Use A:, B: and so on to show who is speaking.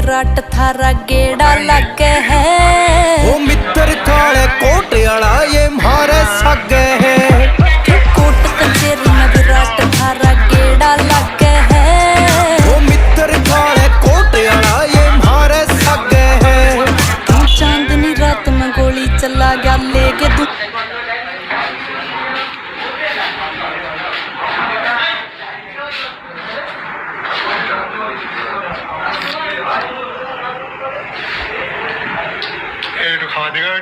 A: विराट थारा गेड़ा लगे है।
B: वो मित्र काले कोट वाला ये मारे सगे है।
A: कोट कचेरी में विराट थारा गेड़ा लगे है।
B: वो मित्र काले कोट वाला ये मारे सगे है।
A: तू चांदनी रात में गोली चला गया लेके तू
C: खा देगा